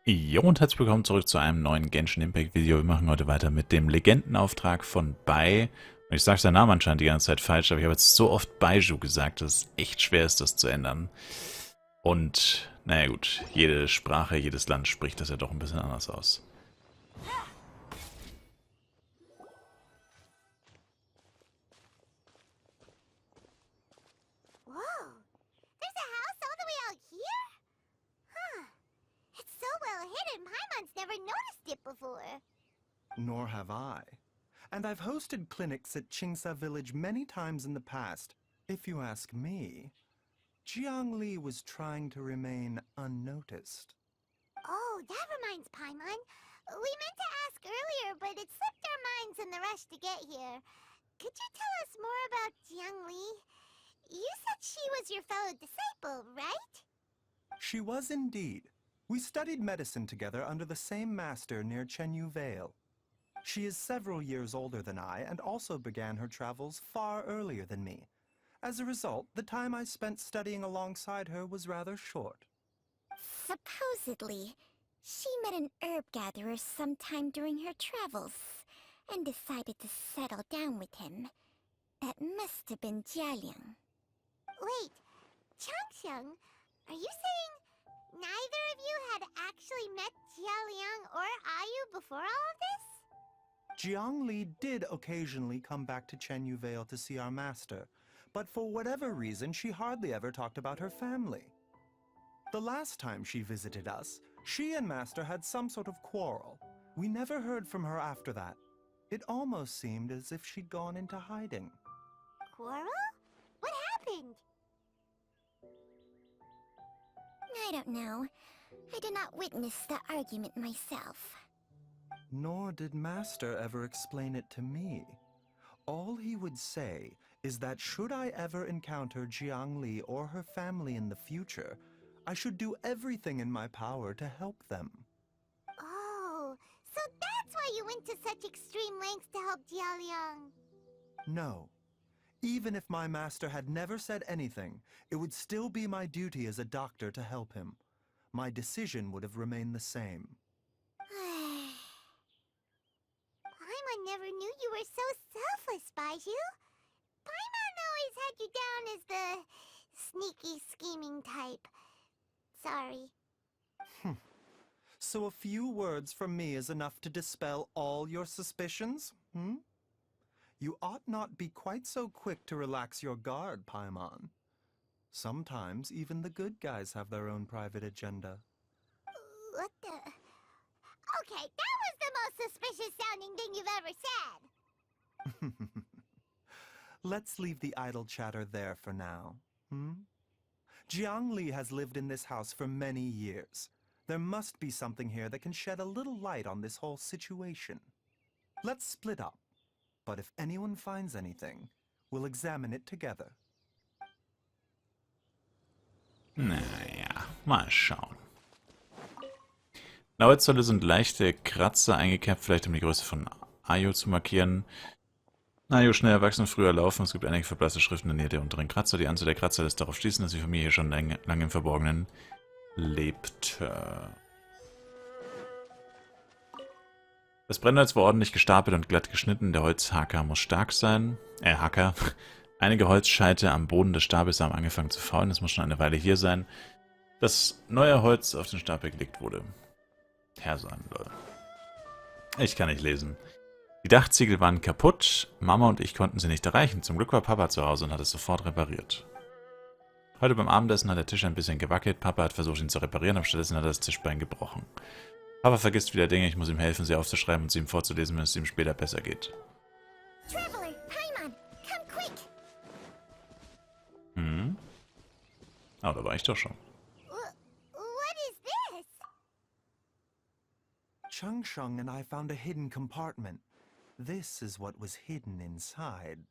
Jo und herzlich willkommen zurück zu einem neuen Genshin Impact Video. Wir machen heute weiter mit dem Legendenauftrag von Bai. Und ich sage seinen Namen anscheinend die ganze Zeit falsch, aber ich habe jetzt so oft Baizhu gesagt, dass es echt schwer ist, das zu ändern. Und, naja gut, jede Sprache, jedes Land spricht das ja doch ein bisschen anders aus. Whoa! There's a house all the way out here? Huh. It's so well hidden, Paimon's never noticed it before. Nor have I. And I've hosted clinics at Qingsa village many times in the past. If you ask me, Jiangli was trying to remain unnoticed. Oh, that reminds Paimon. We meant to ask earlier, but it slipped our minds in the rush to get here. Could you tell us more about Jiangli? You said she was your fellow disciple, right? She was indeed. We studied medicine together under the same master near Chenyu Vale. She is several years older than I and also began her travels far earlier than me. As a result, the time I spent studying alongside her was rather short. Supposedly, she met an herb gatherer sometime during her travels and decided to settle down with him. That must have been Jialiang. Wait, Changxiang, are you saying neither of you had actually met Jialiang or Ayu before all of this? Jiangli did occasionally come back to Chenyu Vale to see our master, but for whatever reason she hardly ever talked about her family. The last time she visited us, she and master had some sort of quarrel. We never heard from her after that. It almost seemed as if she'd gone into hiding. Quarrel? What happened? I don't know. I did not witness the argument myself. Nor did master ever explain it to me. All he would say is that should I ever encounter Jiangli or her family in the future, I should do everything in my power to help them. Oh, so that's why you went to such extreme lengths to help Jialiang. No. Even if my master had never said anything, it would still be my duty as a doctor to help him. My decision would have remained the same. Paimon never knew you were so selfless, Baizhu. Paimon always had you down as the sneaky, scheming type. Sorry. So a few words from me is enough to dispel all your suspicions, hmm? You ought not be quite so quick to relax your guard, Paimon. Sometimes even the good guys have their own private agenda. What the... Okay, that was the most suspicious sounding thing you've ever said. Let's leave the idle chatter there for now, hmm? Jiangli has lived in this house for many years. There must be something here that can shed a little light on this whole situation. Let's split up. But if anyone finds anything, we'll examine it together. Naja, mal schauen. Holzzölle sind leichte Kratzer eingekerbt, vielleicht um die Größe von Ayu zu markieren. Ayu schnell erwachsen, früher laufen. Es gibt einige verblasste Schriften in der Nähe der unteren Kratzer. Die Anzahl der Kratzer lässt darauf schließen, dass die Familie hier schon lange im Verborgenen lebt. Das Brennholz war ordentlich gestapelt und glatt geschnitten. Der Holzhacker muss stark sein. Hacker. Einige Holzscheite am Boden des Stabes haben angefangen zu faulen. Es muss schon eine Weile hier sein, dass neue Holz auf den Stapel gelegt wurde. Herr sein soll. Ich kann nicht lesen. Die Dachziegel waren kaputt. Mama und ich konnten sie nicht erreichen. Zum Glück war Papa zu Hause und hat es sofort repariert. Heute beim Abendessen hat der Tisch ein bisschen gewackelt. Papa hat versucht, ihn zu reparieren, aber stattdessen hat er das Tischbein gebrochen. Papa vergisst wieder Dinge. Ich muss ihm helfen, sie aufzuschreiben und sie ihm vorzulesen, wenn es ihm später besser geht. Traveler, Paimon, come quick! Oh, da war ich doch schon. What is this? Changsheng and I found a hidden compartment. This is what was hidden inside.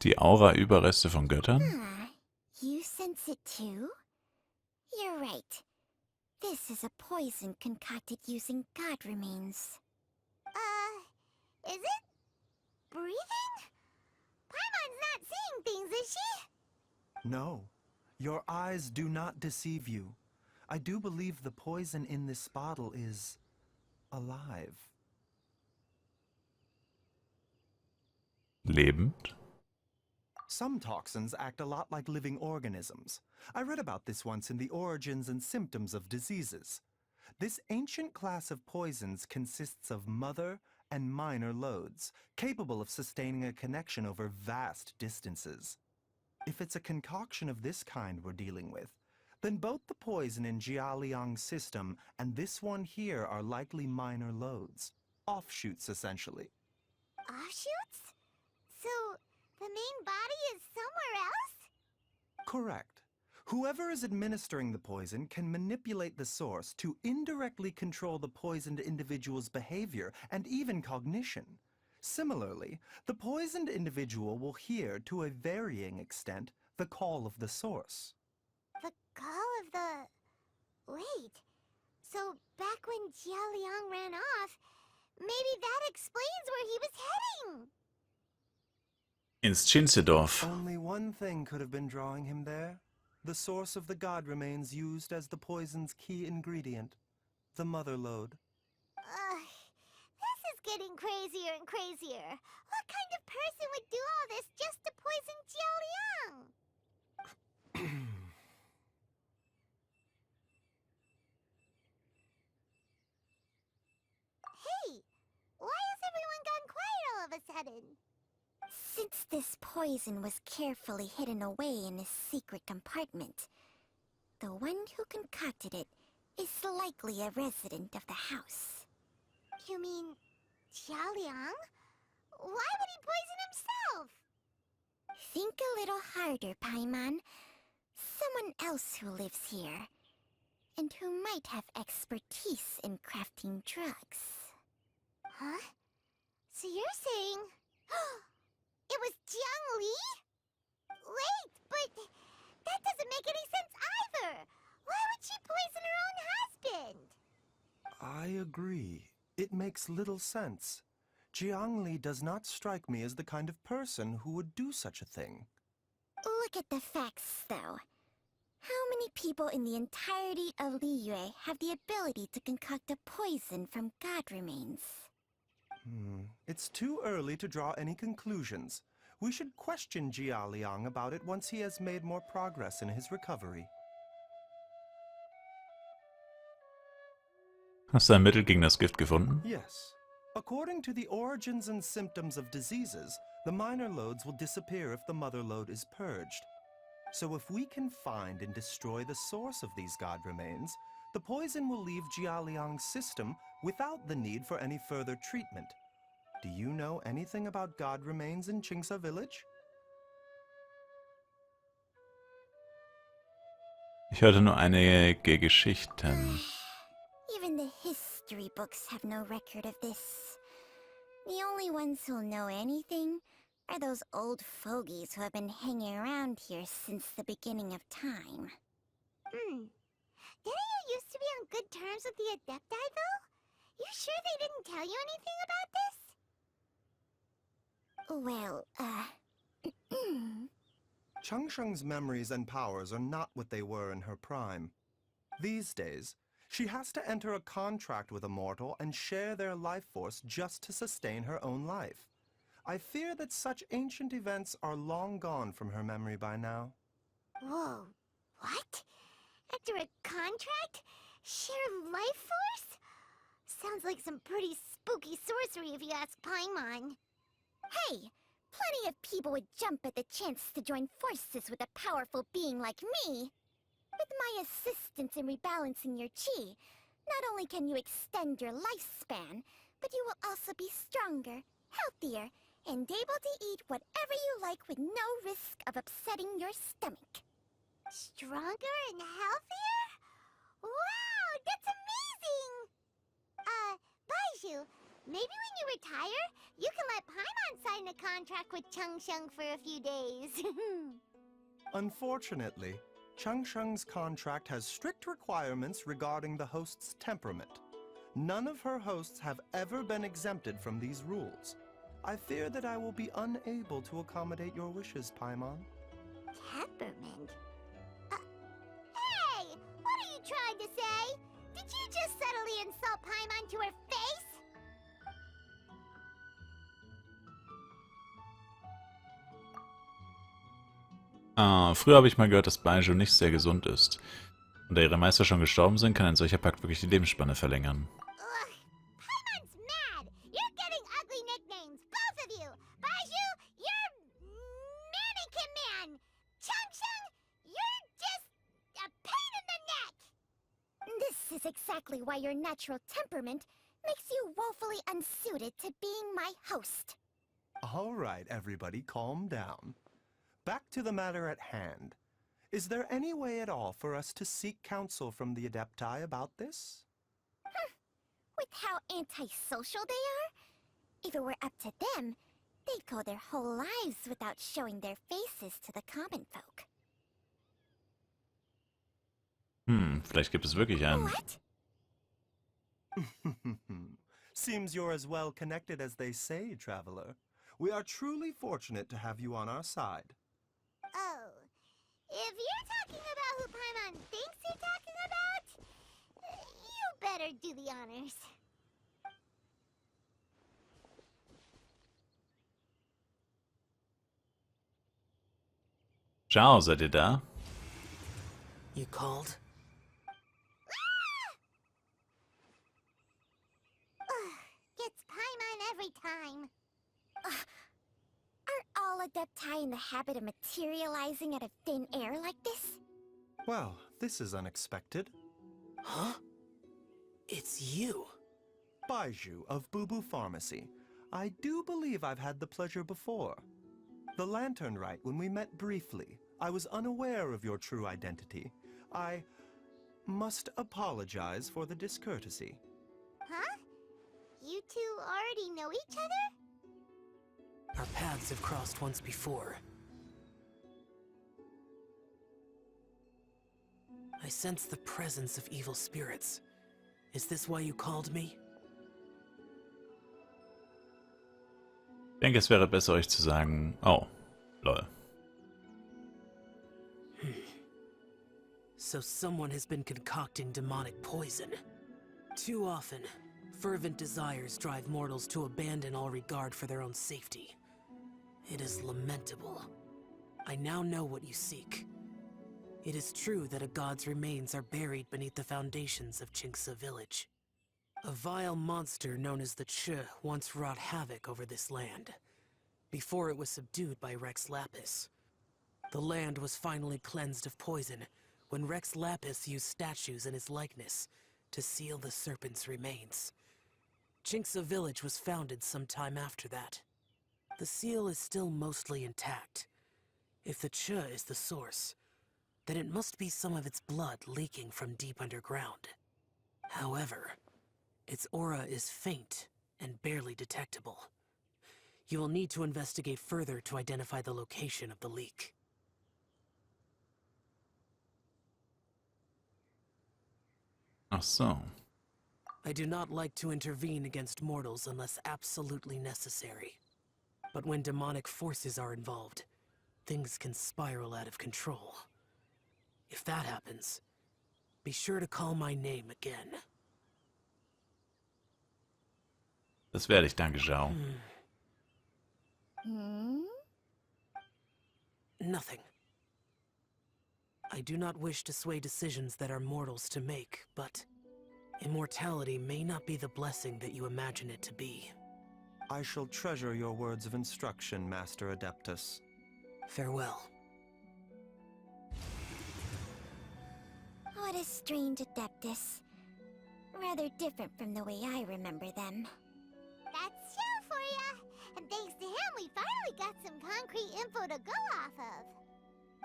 Die Aura-Überreste von Göttern? You sense it too? You're right. This is a poison concocted using god remains. Is it breathing? Paimon's not seeing things, is she? No. Your eyes do not deceive you. I do believe the poison in this bottle is alive. Lebend? Some toxins act a lot like living organisms. I read about this once in the Origins and Symptoms of Diseases. This ancient class of poisons consists of mother and minor loads, capable of sustaining a connection over vast distances. If it's a concoction of this kind we're dealing with, then both the poison in Jialiang's system and this one here are likely minor loads. Offshoots, essentially. Offshoots? So, the main body is somewhere else? Correct. Whoever is administering the poison can manipulate the source to indirectly control the poisoned individual's behavior and even cognition. Similarly, the poisoned individual will hear, to a varying extent, the call of the source. The call of the... Wait. So, back when Jialiang ran off, maybe that explains where he was heading! Ins Chinsedorf. Only one thing could have been drawing him there. The source of the god remains used as the poison's key ingredient, the mother load. This is getting crazier and crazier. What kind of person would do all this just to poison Jialiang? Hey, why has everyone gone quiet all of a sudden? Since this poison was carefully hidden away in a secret compartment, the one who concocted it is likely a resident of the house. You mean Jialiang? Why would he poison himself? Think a little harder, Paimon. Someone else who lives here, and who might have expertise in crafting drugs. Huh? So you're saying... It was Jiang Li? Wait, but that doesn't make any sense either! Why would she poison her own husband? I agree. It makes little sense. Jiangli does not strike me as the kind of person who would do such a thing. Look at the facts, though. How many people in the entirety of Liyue have the ability to concoct a poison from god remains? It's too early to draw any conclusions. We should question Jia Liang about it once he has made more progress in his recovery. Hast du ein Mittel gegen das Gift gefunden? Yes. According to the Origins and Symptoms of Diseases, the minor loads will disappear if the mother load is purged. So if we can find and destroy the source of these god remains, the poison will leave Jia Liang's system without the need for any further treatment. Do you know anything about god remains in Qingsa village? Ich hörte nur einige Geschichten. Even the history books have no record of this. The only ones who'll know anything are those old fogies who have been hanging around here since the beginning of time. Didn't you used to be on good terms with the Adepti, though? You sure they didn't tell you anything about this? Well, Changsheng's memories and powers are not what they were in her prime. These days, she has to enter a contract with a mortal and share their life force just to sustain her own life. I fear that such ancient events are long gone from her memory by now. Whoa, what? After a contract? Share life force? Sounds like some pretty spooky sorcery if you ask Paimon. hey! Plenty of people would jump at the chance to join forces with a powerful being like me. With my assistance in rebalancing your chi, not only can you extend your lifespan, but you will also be stronger, healthier, and able to eat whatever you like with no risk of upsetting your stomach. Stronger and healthier? Wow, that's amazing! Baizhu, maybe when you retire, you can let Paimon sign a contract with Changsheng for a few days. Unfortunately, Changsheng's contract has strict requirements regarding the host's temperament. None of her hosts have ever been exempted from these rules. I fear that I will be unable to accommodate your wishes, Paimon. Temperament? to say? Did you just subtly insult Paimon to her face? Früher habe ich mal gehört, dass Baizhu nicht sehr gesund ist. Und da ihre Meister schon gestorben sind, kann ein solcher Pakt wirklich die Lebensspanne verlängern. Ugh, Paimon's mad. You're getting ugly nicknames, both of you. Baizhu, you're Mannequin Man. Chung, you're just a pain in the neck. This is exactly why your natural temperament makes you woefully unsuited to being my host. All right, everybody, calm down. Back to the matter at hand. Is there any way at all for us to seek counsel from the Adepti about this? With how antisocial they are? If it were up to them, they'd go their whole lives without showing their faces to the common folk. Vielleicht gibt es wirklich einen. What? Seems you're as well connected as they say, traveler. We are truly fortunate to have you on our side. Oh, if you're talking about who Paimon thinks you're talking about, you better do the honors. Ciao, seid ihr da? You called? Gets Paimon every time. Are all Adepti in the habit of materializing out of thin air like this? Well, this is unexpected. Huh? It's you. Baizhu of Boo Boo Pharmacy. I do believe I've had the pleasure before. The Lantern Rite, when we met briefly, I was unaware of your true identity. I must apologize for the discourtesy. Huh? You two already know each other? Our paths have crossed once before. I sense the presence of evil spirits. Is this why you called me? Ich denke, es wäre besser, euch zu sagen... Oh, lol. So someone has been concocting demonic poison. Too often, fervent desires drive mortals to abandon all regard for their own safety. It is lamentable. I now know what you seek. It is true that a god's remains are buried beneath the foundations of Qingce village. A vile monster known as the Che once wrought havoc over this land, before it was subdued by Rex Lapis. The land was finally cleansed of poison when Rex Lapis used statues in his likeness to seal the serpent's remains. Qingce village was founded some time after that. The seal is still mostly intact. If the Che is the source, then it must be some of its blood leaking from deep underground. However, its aura is faint and barely detectable. You will need to investigate further to identify the location of the leak. Ach so. I do not like to intervene against mortals unless absolutely necessary. But when demonic forces are involved, things can spiral out of control. If that happens, be sure to call my name again. Das werde ich, danke, Zhao. Nothing. I do not wish to sway decisions that are mortals to make, but immortality may not be the blessing that you imagine it to be. I shall treasure your words of instruction, Master Adeptus. Farewell. What a strange Adeptus. Rather different from the way I remember them. That's Xiao for ya! And thanks to him, we finally got some concrete info to go off of.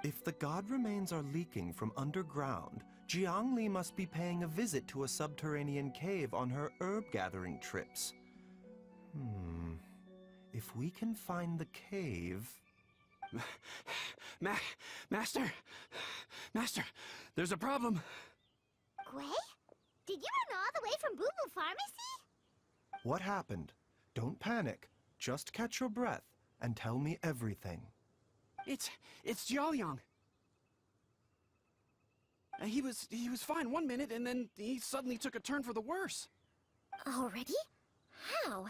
If the god remains are leaking from underground, Jiangli must be paying a visit to a subterranean cave on her herb-gathering trips. If we can find the cave... Master, there's a problem. Gui? Did you run all the way from Boo Boo Pharmacy? What happened? Don't panic. Just catch your breath and tell me everything. It's Jiaoyang. He was fine one minute, and then he suddenly took a turn for the worse. Already? How?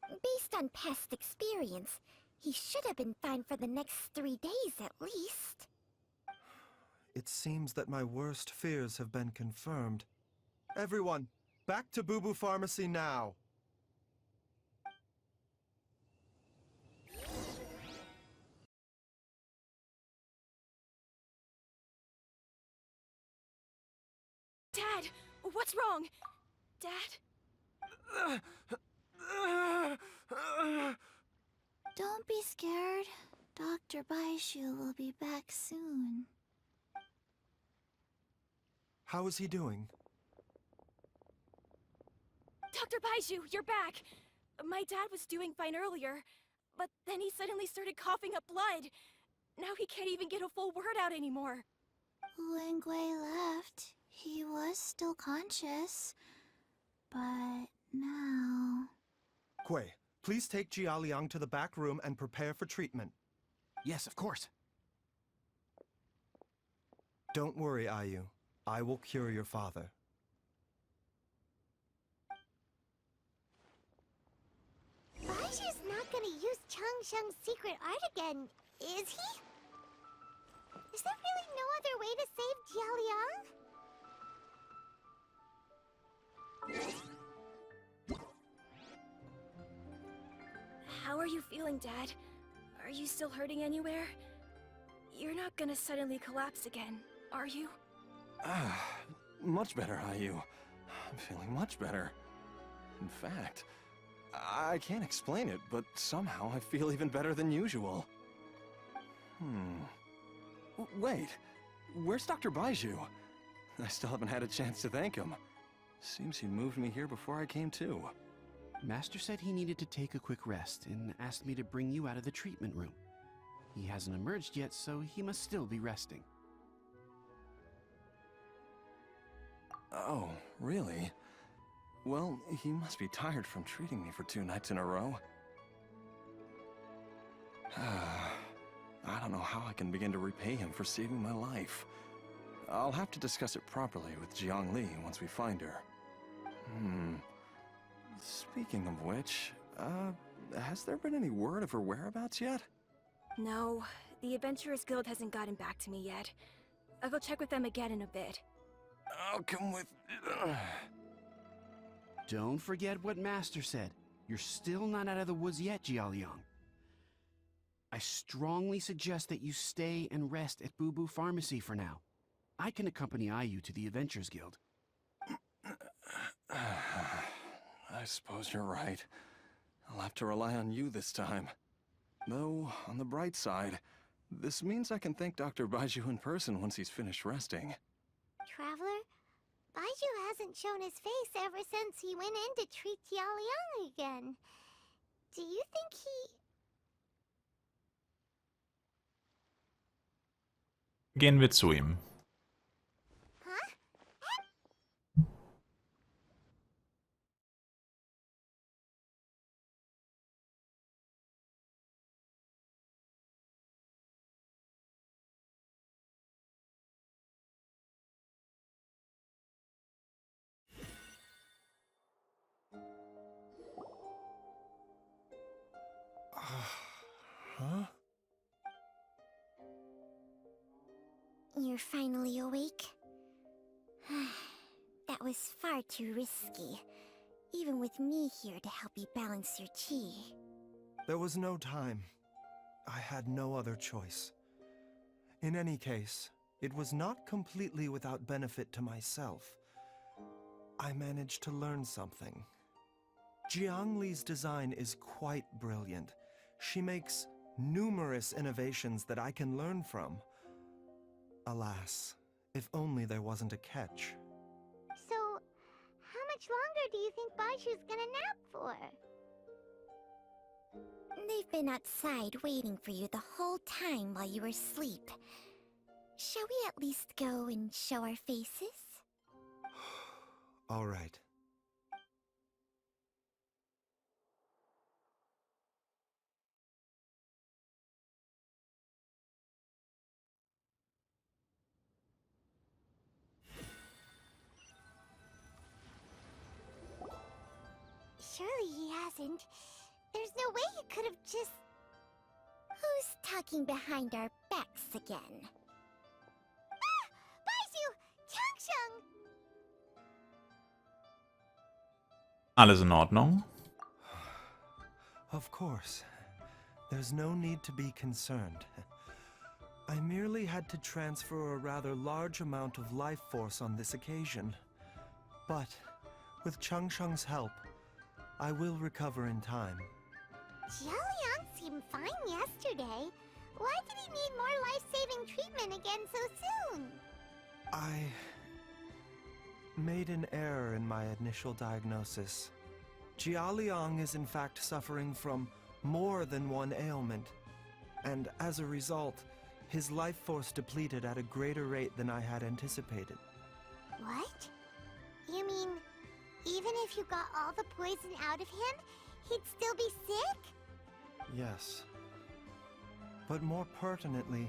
Based on past experience, he should have been fine for the next 3 days at least. It seems that my worst fears have been confirmed. Everyone, back to Boo Boo Pharmacy now! Dad, what's wrong? Dad? Don't be scared. Dr. Baizhu will be back soon. How is he doing? Dr. Baizhu, you're back! My dad was doing fine earlier, but then he suddenly started coughing up blood. Now he can't even get a full word out anymore. When Gui left, he was still conscious. But now... Gui, please take Jialiang to the back room and prepare for treatment. Yes, of course. Don't worry, Ayu. I will cure your father. Baizhu's not gonna use Changsheng's secret art again, is he? Is there really no other way to save Jialiang? How are you feeling, Dad? Are you still hurting anywhere? You're not gonna suddenly collapse again, are you? Much better, Ayu. I'm feeling much better. In fact, I can't explain it, but somehow I feel even better than usual. Wait, where's Dr. Baizhu? I still haven't had a chance to thank him. Seems he moved me here before I came to. Master said he needed to take a quick rest and asked me to bring you out of the treatment room. He hasn't emerged yet, so he must still be resting. Oh, really? Well, he must be tired from treating me for 2 nights in a row. I don't know how I can begin to repay him for saving my life. I'll have to discuss it properly with Jiangli once we find her. Speaking of which, has there been any word of her whereabouts yet? No, the Adventurers Guild hasn't gotten back to me yet. I'll go check with them again in a bit. I'll come with... Don't forget what Master said. You're still not out of the woods yet, Jialiang. I strongly suggest that you stay and rest at Boo Boo Pharmacy for now. I can accompany Ayu to the Adventurers Guild. I suppose you're right. I'll have to rely on you this time. Though, on the bright side, this means I can thank Dr. Baizhu in person once he's finished resting. Traveler, Baizhu hasn't shown his face ever since he went in to treat Jialiang again. Do you think he... Gehen wir zu ihm. Huh? You're finally awake? That was far too risky, even with me here to help you balance your chi. There was no time. I had no other choice. In any case, it was not completely without benefit to myself. I managed to learn something. Jiangli's design is quite brilliant. She makes numerous innovations that I can learn from. Alas, if only there wasn't a catch. So, how much longer do you think Baizhu's gonna nap for? They've been outside waiting for you the whole time while you were asleep. Shall we at least go and show our faces? All right. Surely he hasn't. There's no way he could have just... Who's talking behind our backs again? Ah! Baizhu! Changsheng! Alles in Ordnung? Of course. There's no need to be concerned. I merely had to transfer a rather large amount of life force on this occasion. But, with Changsheng's help, I will recover in time. Jialiang seemed fine yesterday. Why did he need more life-saving treatment again so soon? I made an error in my initial diagnosis. Jialiang is in fact suffering from more than one ailment, and as a result, his life force depleted at a greater rate than I had anticipated. What? You mean, even if you got all the poison out of him, he'd still be sick? Yes. But more pertinently,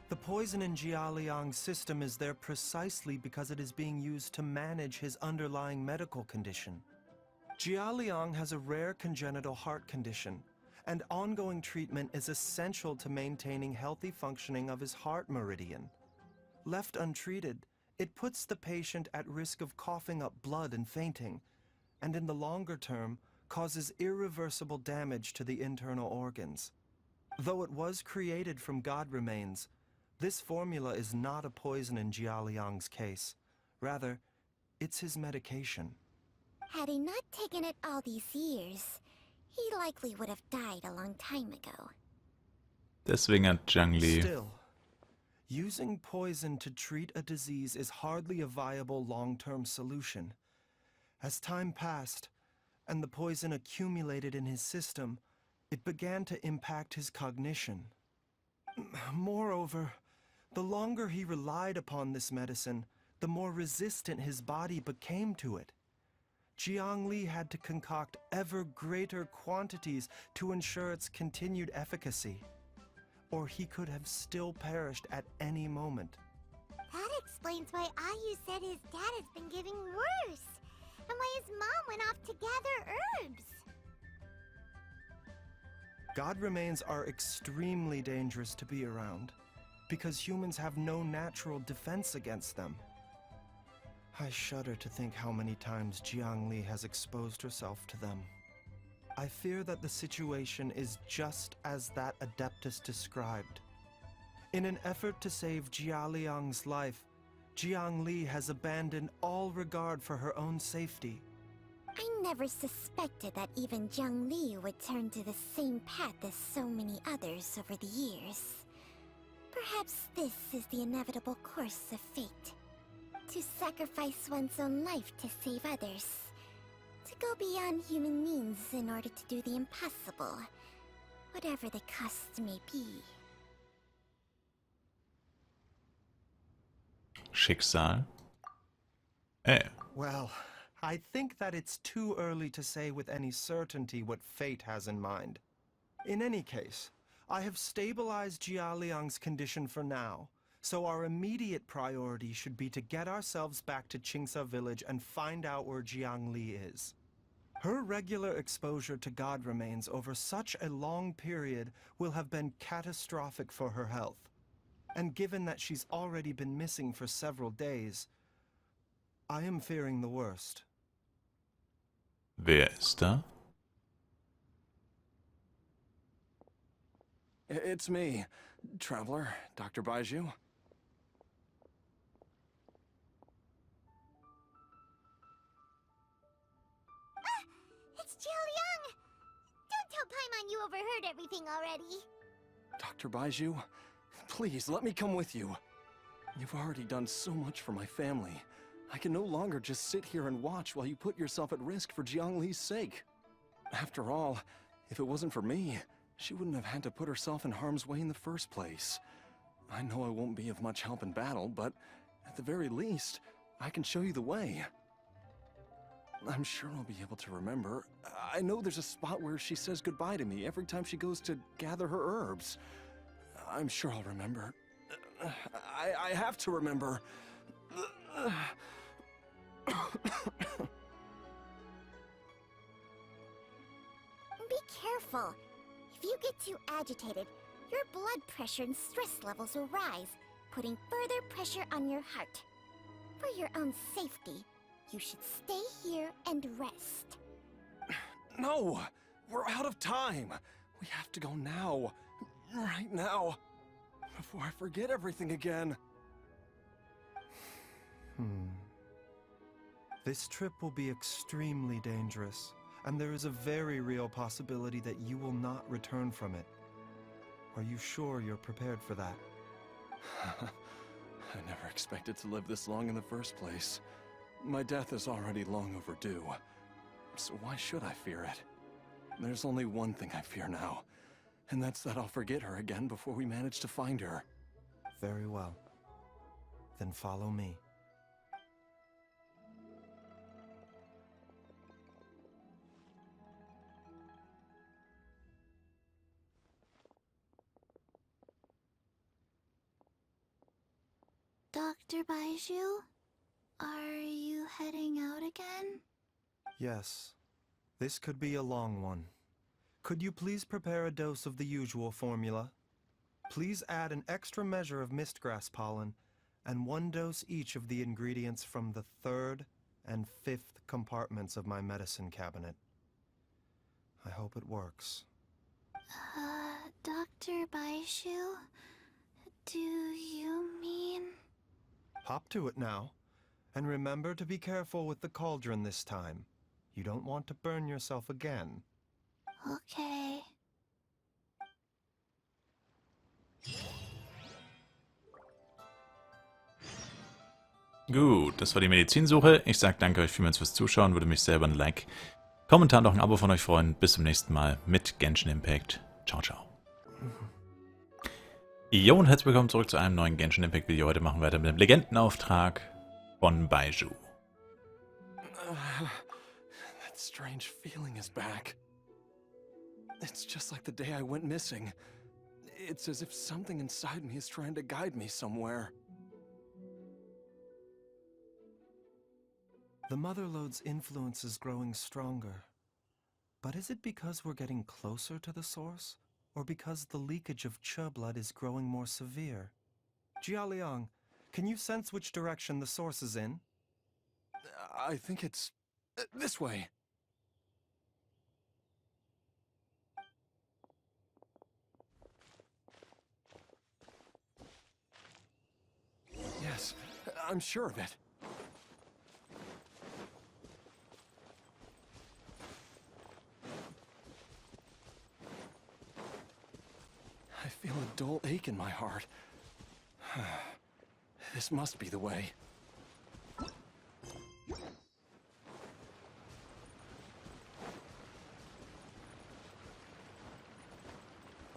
the poison in Jialiang's system is there precisely because it is being used to manage his underlying medical condition. Jialiang has a rare congenital heart condition, and ongoing treatment is essential to maintaining healthy functioning of his heart meridian. Left untreated, it puts the patient at risk of coughing up blood and fainting, and in the longer term, causes irreversible damage to the internal organs. Though it was created from god remains, this formula is not a poison in Jialiang's case. Rather, it's his medication. Had he not taken it all these years, he likely would have died a long time ago. Deswegen hat Zhang Li... Still, using poison to treat a disease is hardly a viable long-term solution. As time passed, and the poison accumulated in his system, it began to impact his cognition. Moreover, the longer he relied upon this medicine, the more resistant his body became to it. Jiang Li had to concoct ever greater quantities to ensure its continued efficacy, or he could have still perished at any moment. That explains why Ayu said his dad has been getting worse, and why his mom went off to gather herbs. God remains are extremely dangerous to be around, because humans have no natural defense against them. I shudder to think how many times Jiang Li has exposed herself to them. I fear that the situation is just as that Adeptus described. In an effort to save Jialiang's life, Jiang Li has abandoned all regard for her own safety. I never suspected that even Jiang Li would turn to the same path as so many others over the years. Perhaps this is the inevitable course of fate. To sacrifice one's own life to save others. To go beyond human means in order to do the impossible, whatever the cost may be. Schicksal? Well, I think that it's too early to say with any certainty what fate has in mind. In any case, I have stabilized Jialiang's condition for now, so our immediate priority should be to get ourselves back to Qingsa village and find out where Jiang Li is. Her regular exposure to god remains over such a long period will have been catastrophic for her health. And given that she's already been missing for several days, I am fearing the worst. Wer ist da? It's me, Traveler, Dr. Baizhu. It's Jialiang! Don't tell Paimon you overheard everything already. Dr. Baizhu, please let me come with you. You've already done so much for my family. I can no longer just sit here and watch while you put yourself at risk for Jiang Li's sake. After all, if it wasn't for me, she wouldn't have had to put herself in harm's way in the first place. I know I won't be of much help in battle, but at the very least, I can show you the way. I'm sure I'll be able to remember. I know there's a spot where she says goodbye to me every time she goes to gather her herbs. I'm sure I'll remember. I have to remember. careful. If you get too agitated, your blood pressure and stress levels will rise, putting further pressure on your heart. For your own safety, you should stay here and rest. No! We're out of time! We have to go now. Right now. Before I forget everything again. This trip will be extremely dangerous, and there is a very real possibility that you will not return from it. Are you sure you're prepared for that? I never expected to live this long in the first place. My death is already long overdue. So why should I fear it? There's only one thing I fear now, and that's that I'll forget her again before we manage to find her. Very well. Then follow me. Dr. Baizhu, are you heading out again? Yes. This could be a long one. Could you please prepare a dose of the usual formula? Please add an extra measure of mistgrass pollen, and 1 dose each of the ingredients from the 3rd and 5th compartments of my medicine cabinet. I hope it works. Dr. Baizhu, do you mean... Hop to it now, and remember to be careful with the cauldron this time. You don't want to burn yourself again. Okay. Gut, das war die Medizinsuche. Ich sage danke euch vielmals fürs Zuschauen, würde mich selber ein Like, Kommentar und auch ein Abo von euch freuen. Bis zum nächsten Mal mit Genshin Impact. Ciao, ciao. Jo und herzlich willkommen zurück zu einem neuen Genshin Impact Video. Heute machen wir weiter mit dem Legendenauftrag von Baizhu. That strange feeling is back. It's just like the day I went missing. It's as if something inside me is trying to guide me somewhere. The Motherlode's influence is growing stronger. But is it because we're getting closer to the source? Or because the leakage of Che blood is growing more severe? Jialiang, can you sense which direction the source is in? I think it's this way. Yes, I'm sure of it. I feel a dull ache in my heart. This must be the way.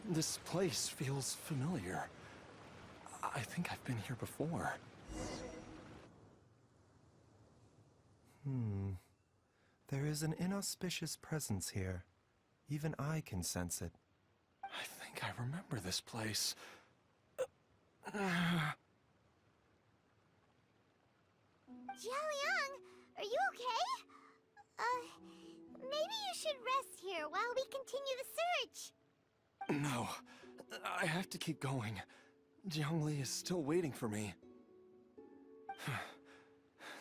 This place feels familiar. I think I've been here before. There is an inauspicious presence here. Even I can sense it. I think I remember this place. Jialiang, are you okay? Maybe you should rest here while we continue the search. No, I have to keep going. Jiangli is still waiting for me.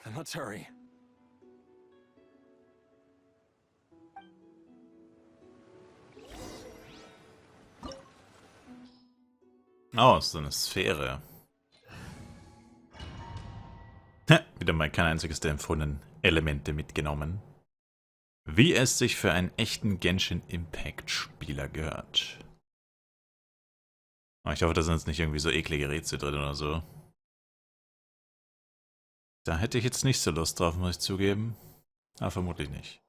Then let's hurry. Oh, so eine Sphäre. Wieder mal kein einziges der empfohlenen Elemente mitgenommen. Wie es sich für einen echten Genshin Impact Spieler gehört. Ich hoffe, da sind jetzt nicht irgendwie so eklige Rätsel drin oder so. Da hätte ich jetzt nicht so Lust drauf, muss ich zugeben. Aber vermutlich nicht.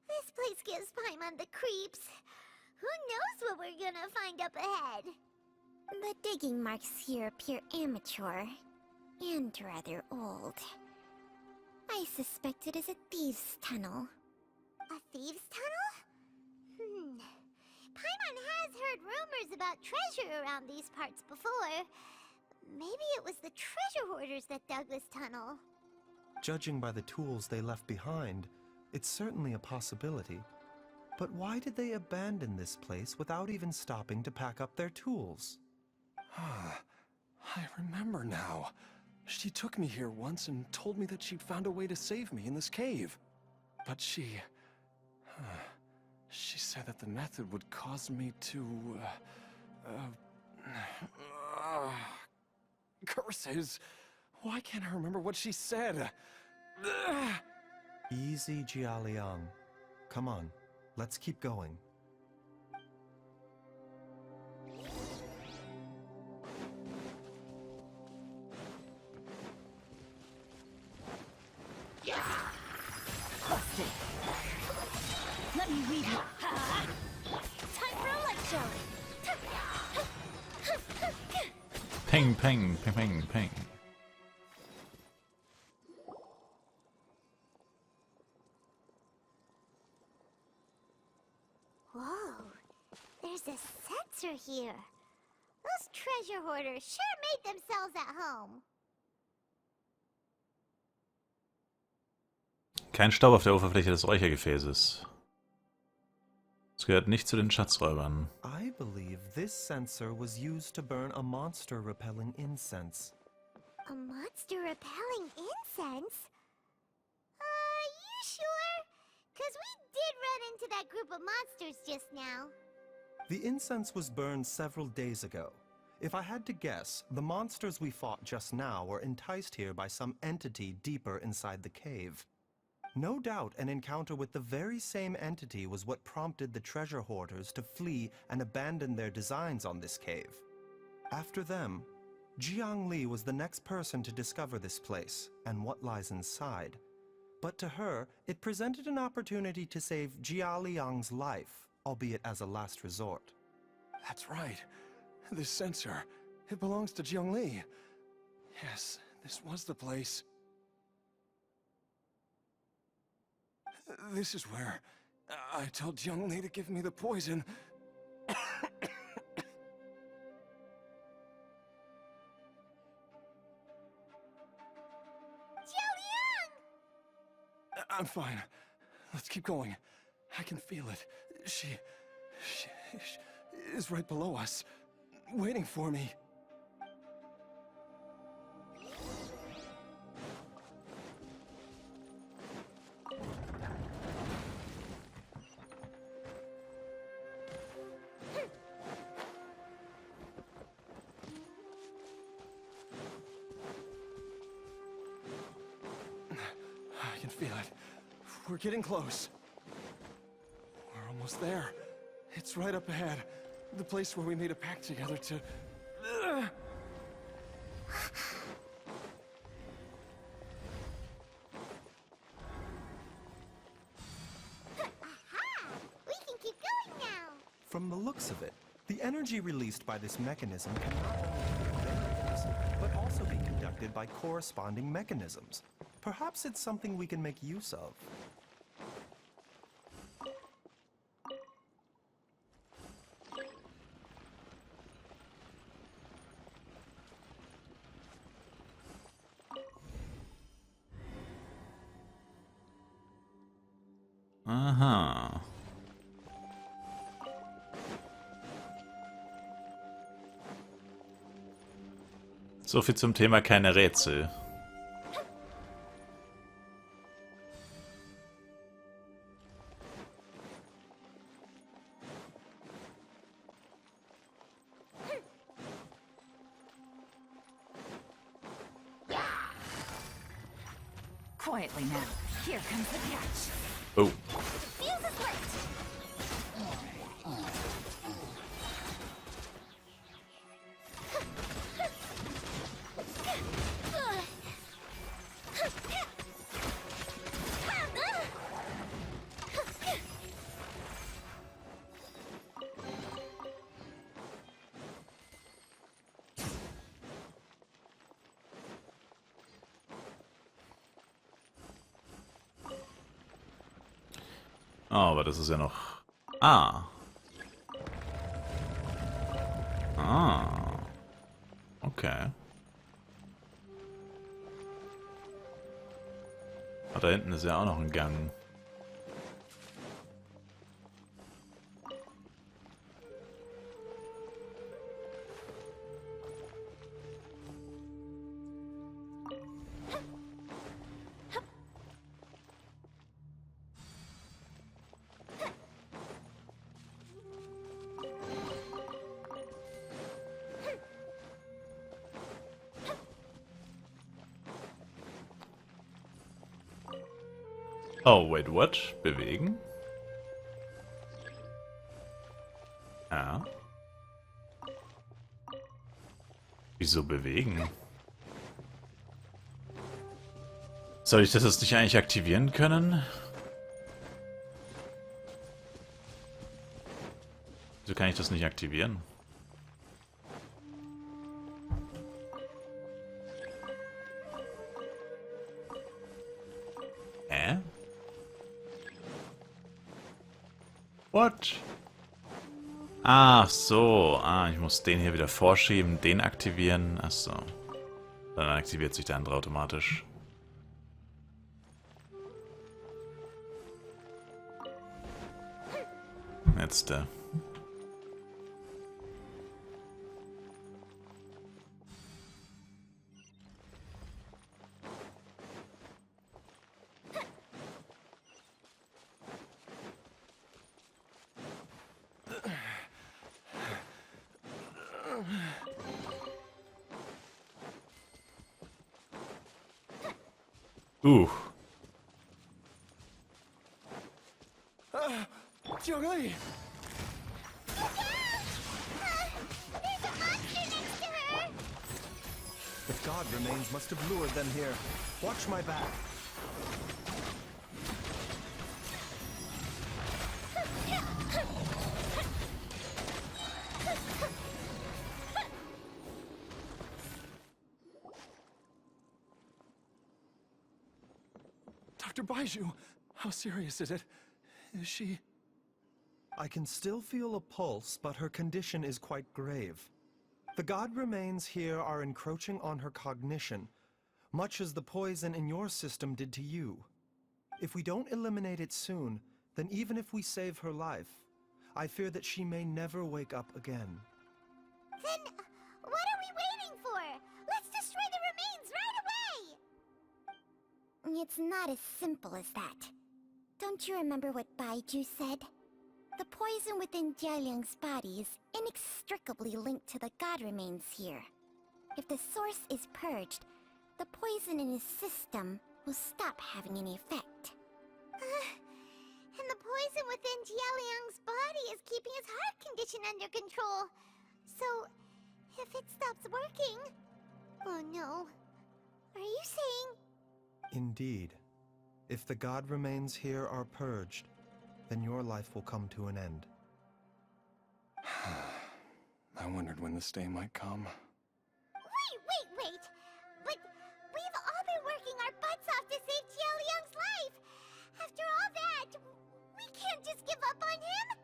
This place gives Paimon the creeps. Who knows what we're gonna find up ahead? The digging marks here appear amateur and rather old. I suspect it is a thieves' tunnel. A thieves' tunnel? Paimon has heard rumors about treasure around these parts before. Maybe it was the treasure hoarders that dug this tunnel. Judging by the tools they left behind, it's certainly a possibility. But why did they abandon this place without even stopping to pack up their tools? I remember now. She took me here once and told me that she'd found a way to save me in this cave. But she said that the method would cause me to, curses. Why can't I remember what she said? Easy, Jialiang. Come on, let's keep going. Busted. Let me read you. Time for a light show. Ping, ping, ping, ping, ping. Whoa, there's a sensor here. Those treasure hoarders sure made themselves at home. Kein Staub auf der Oberfläche des Räuchergefäßes. Es gehört nicht zu den Schatzräubern. I believe this sensor was used to burn a monster-repelling incense. A monster repelling incense? You sure? 'Cause we did run into that group of monsters just now. The incense was burned several days ago. If I had to guess, the monsters we fought just now were enticed here by some entity deeper inside the cave. No doubt an encounter with the very same entity was what prompted the treasure hoarders to flee and abandon their designs on this cave. After them, Jiang Li was the next person to discover this place and what lies inside. But to her, it presented an opportunity to save Jia Liang's life, albeit as a last resort. That's right. This sensor, it belongs to Jiang Li. Yes, this was the place. This is where I told Jiang Li to give me the poison. I'm fine. Let's keep going. I can feel it. She is right below us, waiting for me. I can feel it. We're getting close. We're almost there. It's right up ahead. The place where we made a pact together to... Aha! We can keep going now. From the looks of it, the energy released by this mechanism can not only be benefits, but also be conducted by corresponding mechanisms. Perhaps it's something we can make use of. Aha. So viel zum Thema keine Rätsel. Quietly now. Here comes the catch. Oh. Fuse is lit. Oh, aber das ist ja noch... Ah. Ah. Okay. Ah, da hinten ist ja auch noch ein Gang. Oh, wait, what? Bewegen? Ja. Wieso bewegen? Soll ich das jetzt nicht eigentlich aktivieren können? Wieso kann ich das nicht aktivieren? Hä? What? Ach so. Ah, ich muss den hier wieder vorschieben, den aktivieren. Ach so. Dann aktiviert sich der andere automatisch. Jetzt der. Jiangli! There's a monster next to her! The god remains must have lured them here. Watch my back. Dr. Baizhu, how serious is it? Is she... I can still feel a pulse, but her condition is quite grave. The god remains here are encroaching on her cognition, much as the poison in your system did to you. If we don't eliminate it soon, then even if we save her life, I fear that she may never wake up again. Then, what are we waiting for? Let's destroy the remains right away! It's not as simple as that. Don't you remember what Baizhu said? The poison within Jialiang's body is inextricably linked to the god remains here. If the source is purged, the poison in his system will stop having any effect. And the poison within Jialiang's body is keeping his heart condition under control. So, if it stops working... Oh no. Are you saying... Indeed. If the god remains here are purged, then your life will come to an end. I wondered when this day might come. Wait! But we've all been working our butts off to save Jialiang's life! After all that, we can't just give up on him!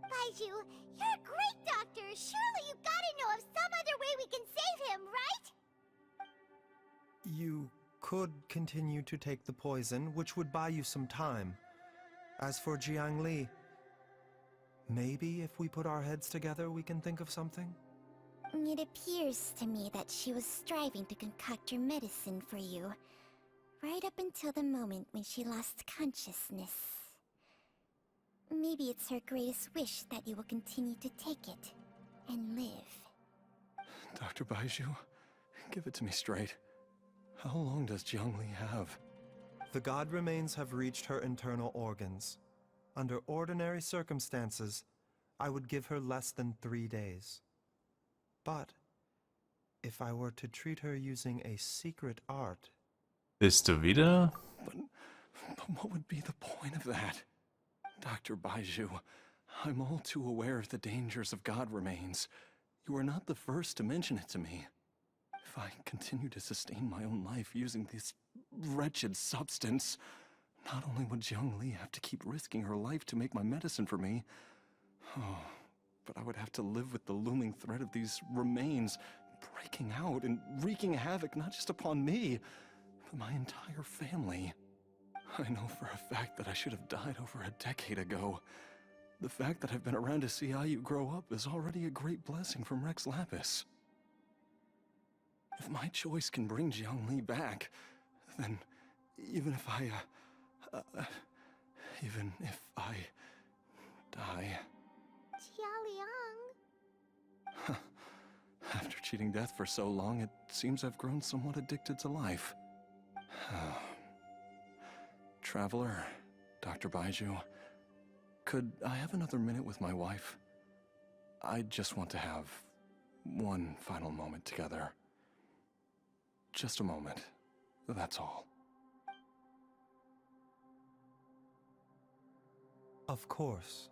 Baizhu, you're a great doctor! Surely you gotta know of some other way we can save him, right? You could continue to take the poison, which would buy you some time. As for Jiangli, maybe if we put our heads together we can think of something? It appears to me that she was striving to concoct your medicine for you, right up until the moment when she lost consciousness. Maybe it's her greatest wish that you will continue to take it, and live. Dr. Baizhu, give it to me straight. How long does Jiangli have? The god remains have reached her internal organs. Under ordinary circumstances, I would give her less than 3 days. But if I were to treat her using a secret art... Bist du wieder? But what would be the point of that? Dr. Baizhu, I'm all too aware of the dangers of god remains. You are not the first to mention it to me. If I continue to sustain my own life using this wretched substance, not only would Jiangli have to keep risking her life to make my medicine for me, but I would have to live with the looming threat of these remains breaking out and wreaking havoc not just upon me, but my entire family. I know for a fact that I should have died over a decade ago. The fact that I've been around to see how you grow up is already a great blessing from Rex Lapis. If my choice can bring Jiangli back, then even if I die... Jialiang... After cheating death for so long, it seems I've grown somewhat addicted to life. Traveler, Dr. Baizhu, could I have another minute with my wife? I just want to have one final moment together. Just a moment, that's all. Of course.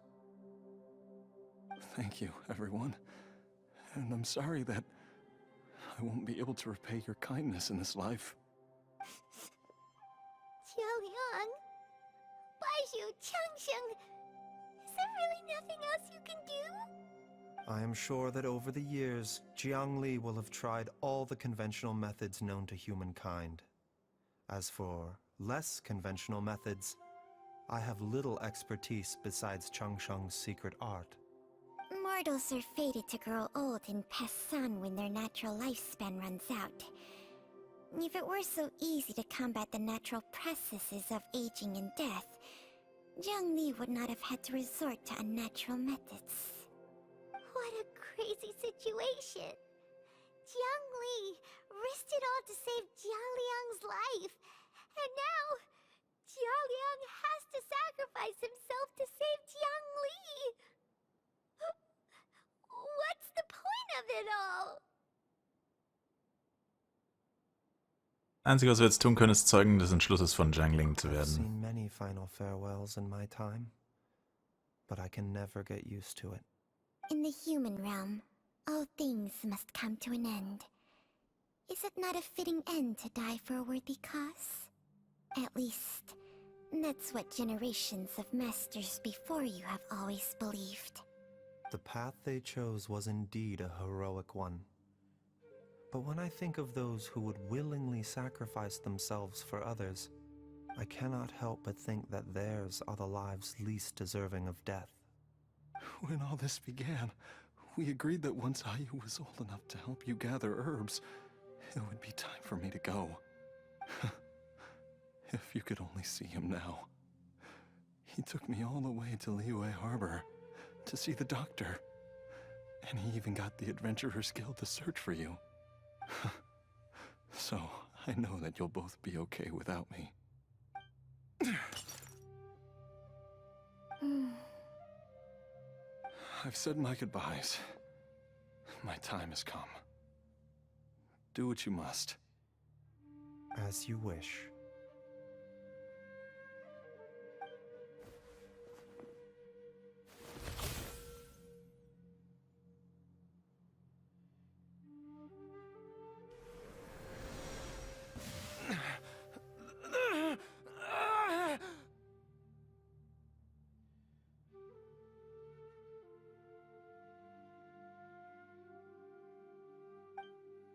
Thank you, everyone. And I'm sorry that I won't be able to repay your kindness in this life. Jiaoliang, Baizhu, Changsheng, is there really nothing else you can do? I am sure that over the years, Jiangli will have tried all the conventional methods known to humankind. As for less conventional methods, I have little expertise besides Changsheng's secret art. Mortals are fated to grow old and pass on when their natural lifespan runs out. If it were so easy to combat the natural processes of aging and death, Jiangli would not have had to resort to unnatural methods. What a crazy situation. Jiangli risked it all to save Jiaoliang's life. And now, Jiaoliang has to sacrifice himself to save Jiangli. What's the point of it all? Einzige, was wir jetzt tun können, ist Zeugen des Entschlusses von Jiangling zu I've werden. seen many final farewells in my time, but I can never get used to it. In the human realm, all things must come to an end. Is it not a fitting end to die for a worthy cause? At least, that's what generations of masters before you have always believed. The path they chose was indeed a heroic one. But when I think of those who would willingly sacrifice themselves for others, I cannot help but think that theirs are the lives least deserving of death. When all this began, we agreed that once Ayu was old enough to help you gather herbs, it would be time for me to go. If you could only see him now. He took me all the way to Liyue Harbor to see the doctor. And he even got the Adventurers Guild to search for you. So, I know that you'll both be okay without me. I've said my goodbyes. My time has come. Do what you must. As you wish.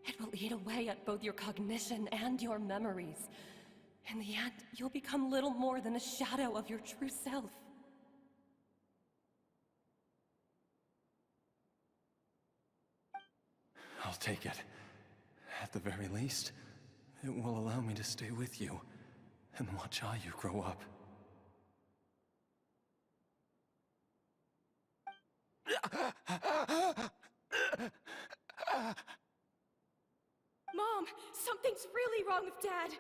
It will eat away at both your cognition and your memories. In the end, you'll become little more than a shadow of your true self. I'll take it. At the very least, it will allow me to stay with you and watch Ayu grow up. Mom, something's really wrong with Dad.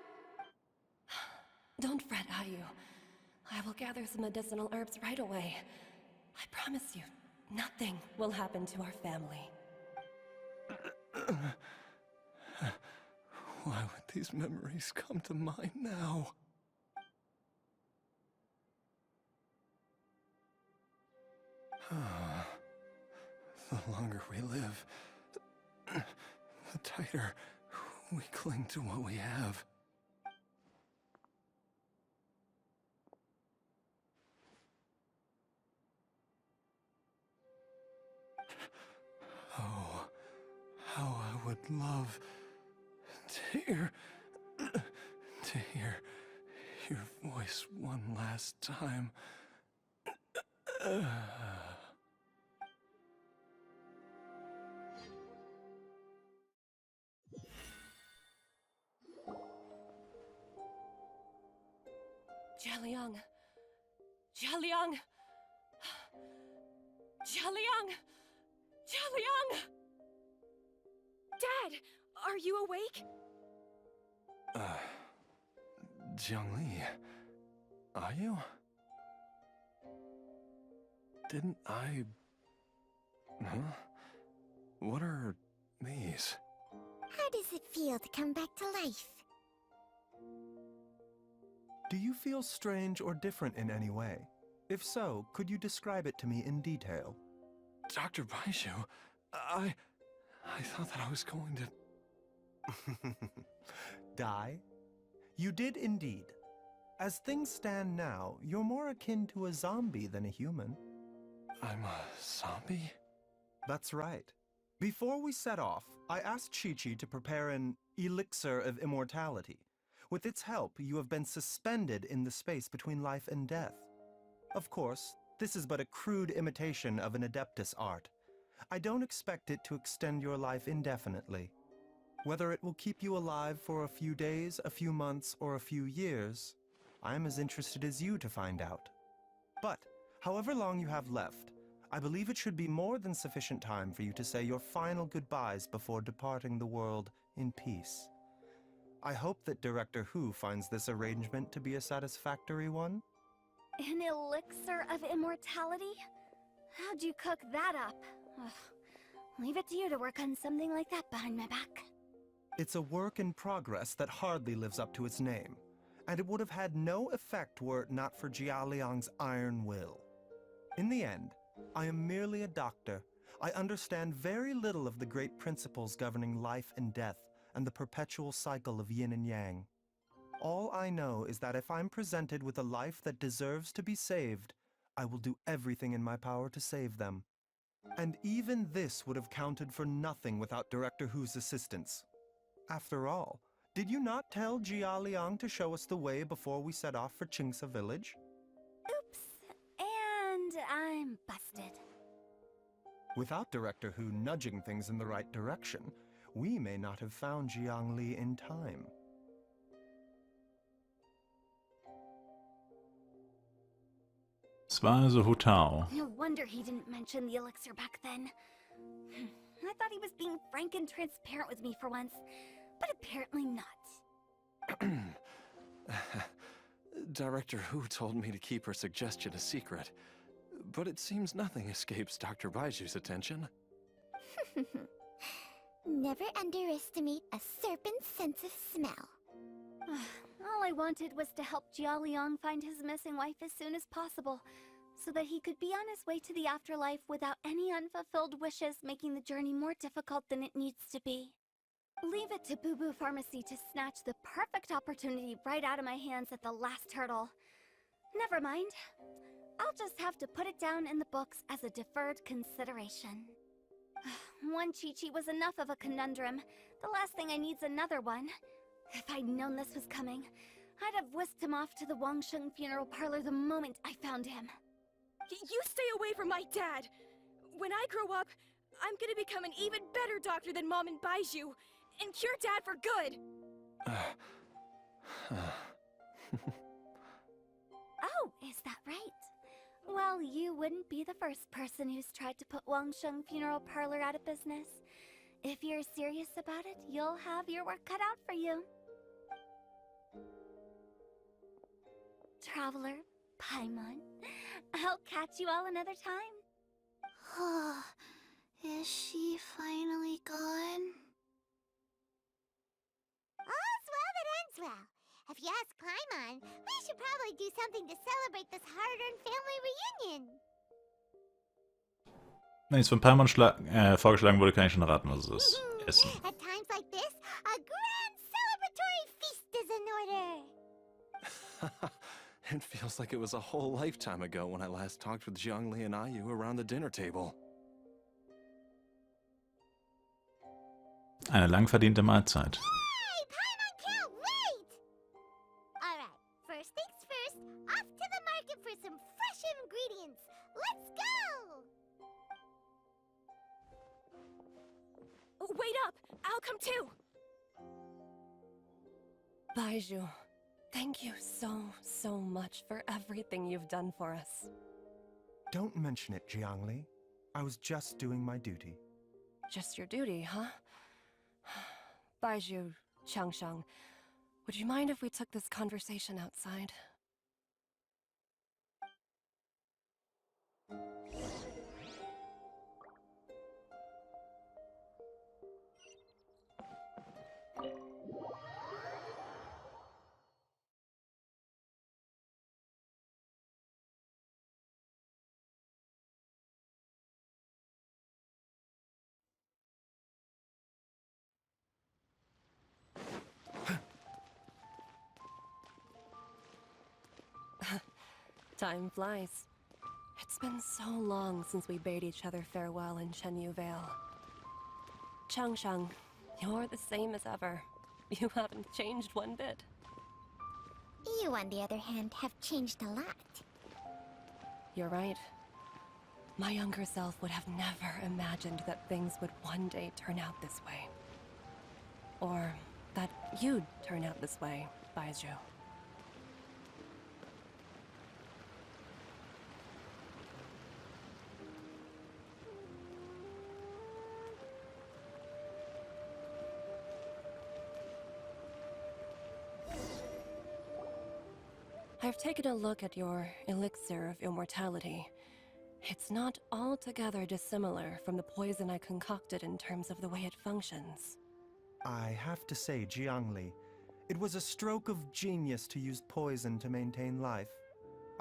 Don't fret, Ayu. I will gather some medicinal herbs right away. I promise you, nothing will happen to our family. Why would these memories come to mind now? The longer we live, the tighter we cling to what we have. Oh, how I would love to hear your voice one last time. Jiaoliang! Jiaoliang! Jiaoliang! Jiaoliang! Dad, are you awake? Jiangli, Are you? Didn't I... Huh? What are these? How does it feel to come back to life? Do you feel strange or different in any way? If so, could you describe it to me in detail? Dr. Baizhu, I thought that I was going to... Die? You did indeed. As things stand now, you're more akin to a zombie than a human. I'm a zombie? That's right. Before we set off, I asked Chi-Chi to prepare an elixir of immortality. With its help, you have been suspended in the space between life and death. Of course, this is but a crude imitation of an Adeptus art. I don't expect it to extend your life indefinitely. Whether it will keep you alive for a few days, a few months, or a few years, I'm as interested as you to find out. But, however long you have left, I believe it should be more than sufficient time for you to say your final goodbyes before departing the world in peace. I hope that Director Hu finds this arrangement to be a satisfactory one. An elixir of immortality? How'd you cook that up? Ugh. Leave it to you to work on something like that behind my back. It's a work in progress that hardly lives up to its name, and it would have had no effect were it not for Jialiang's iron will. In the end, I am merely a doctor. I understand very little of the great principles governing life and death and the perpetual cycle of yin and yang. All I know is that if I'm presented with a life that deserves to be saved, I will do everything in my power to save them. And even this would have counted for nothing without Director Hu's assistance. After all, did you not tell Jialiang to show us the way before we set off for Qingsa village? Oops. And I'm busted. Without Director Hu nudging things in the right direction, we may not have found Jiangli in time. Es war also Hu Tao. No wonder he didn't mention the elixir back then. I thought he was being frank and transparent with me for once, but apparently not. Director Hu told me to keep her suggestion a secret, but it seems nothing escapes Dr. Baiju's attention. Never underestimate a serpent's sense of smell. All I wanted was to help Jialiang find his missing wife as soon as possible, so that he could be on his way to the afterlife without any unfulfilled wishes making the journey more difficult than it needs to be. Leave it to Boo Boo Pharmacy to snatch the perfect opportunity right out of my hands at the last hurdle. Never mind. I'll just have to put it down in the books as a deferred consideration. One Chi-Chi was enough of a conundrum. The last thing I need's another one. If I'd known this was coming, I'd have whisked him off to the Wangsheng funeral parlor the moment I found him. You stay away from my dad! When I grow up, I'm gonna become an even better doctor than Mom and Baizhu, and cure Dad for good! Oh, is that right? Well, you wouldn't be the first person who's tried to put Wangsheng funeral parlor out of business. If you're serious about it, you'll have your work cut out for you. Traveler, Paimon, I'll catch you all another time. Oh, is she finally gone? All's well that ends well. If you ask Paimon, we should probably do something to celebrate this hard-earned family reunion. Wenn es von Paimon vorgeschlagen wurde, kann ich schon raten, was es ist. Essen. At times like this, a grand celebratory feast is in order. It feels like it was a whole lifetime ago when I last talked with Zhongli and Ayu around the dinner table. Eine lang verdiente Mahlzeit. Yay! Paimon can't wait! Alright, first things first, off to the market for some fresh ingredients. Let's go! Wait up! I'll come too! Baizhu, thank you so much for everything you've done for us. Don't mention it, Jiangli. I was just doing my duty. Just your duty, huh? Baizhu, Changsheng, would you mind if we took this conversation outside? Time flies. It's been so long since we bade each other farewell in Chenyu Vale. Changshang, you're the same as ever. You haven't changed one bit. You, on the other hand, have changed a lot. You're right. My younger self would have never imagined that things would one day turn out this way. Or that you'd turn out this way, Baizhu. I've taken a look at your elixir of immortality. It's not altogether dissimilar from the poison I concocted in terms of the way it functions. I have to say, Jiangli, it was a stroke of genius to use poison to maintain life.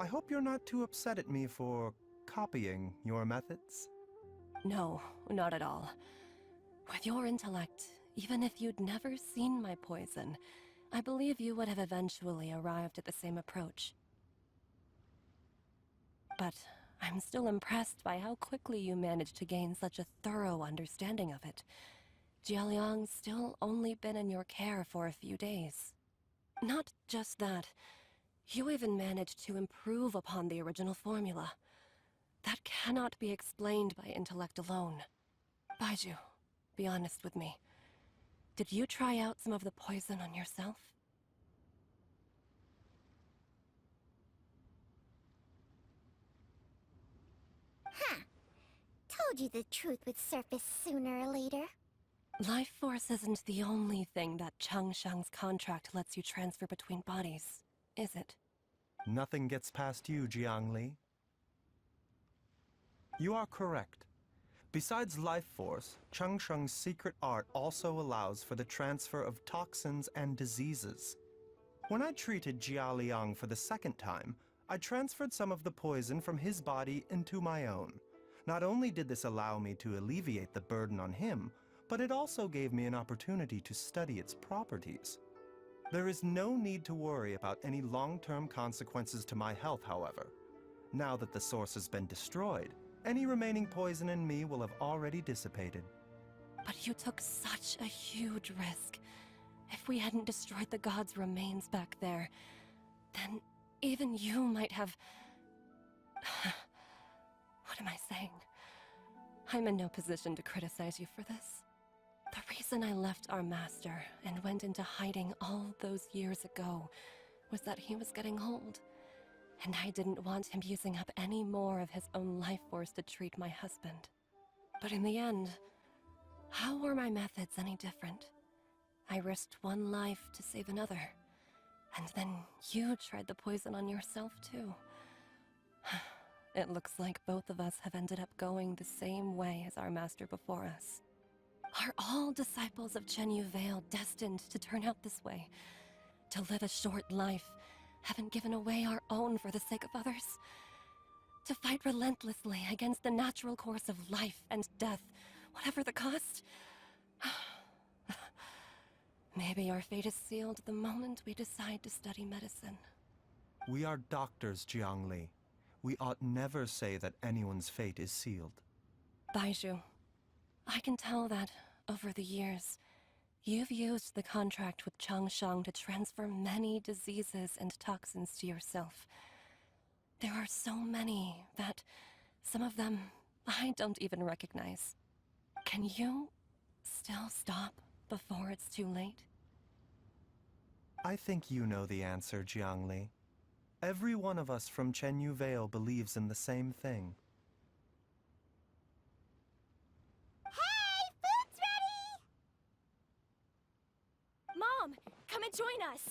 I hope you're not too upset at me for copying your methods. No, not at all. With your intellect, even if you'd never seen my poison, I believe you would have eventually arrived at the same approach. But I'm still impressed by how quickly you managed to gain such a thorough understanding of it. Jialiang's still only been in your care for a few days. Not just that, you even managed to improve upon the original formula. That cannot be explained by intellect alone. Baizhu, be honest with me. Did you try out some of the poison on yourself? Huh. Told you the truth would surface sooner or later. Life force isn't the only thing that Changshang's contract lets you transfer between bodies, is it? Nothing gets past you, Jiangli. You are correct. Besides life force, Changsheng's secret art also allows for the transfer of toxins and diseases. When I treated Jialiang for the second time, I transferred some of the poison from his body into my own. Not only did this allow me to alleviate the burden on him, but it also gave me an opportunity to study its properties. There is no need to worry about any long-term consequences to my health, however. Now that the source has been destroyed, any remaining poison in me will have already dissipated. But you took such a huge risk. If we hadn't destroyed the god's remains back there, then even you might have... What am I saying? I'm in no position to criticize you for this. The reason I left our master and went into hiding all those years ago was that he was getting old, and I didn't want him using up any more of his own life force to treat my husband. But in the end, how were my methods any different? I risked one life to save another, and then you tried the poison on yourself too. It looks like both of us have ended up going the same way as our master before us. Are all disciples of Chenyu Vale destined to turn out this way? To live a short life, having given away our own for the sake of others? To fight relentlessly against the natural course of life and death, whatever the cost? Maybe our fate is sealed the moment we decide to study medicine. We are doctors, Jiangli. We ought never say that anyone's fate is sealed. Baizhu, I can tell that, over the years, you've used the contract with Changshang to transfer many diseases and toxins to yourself. There are so many that, some of them, I don't even recognize. Can you still stop before it's too late? I think you know the answer, Jiangli. Every one of us from Chenyu Vale believes in the same thing. Hey, food's ready! Mom, come and join us!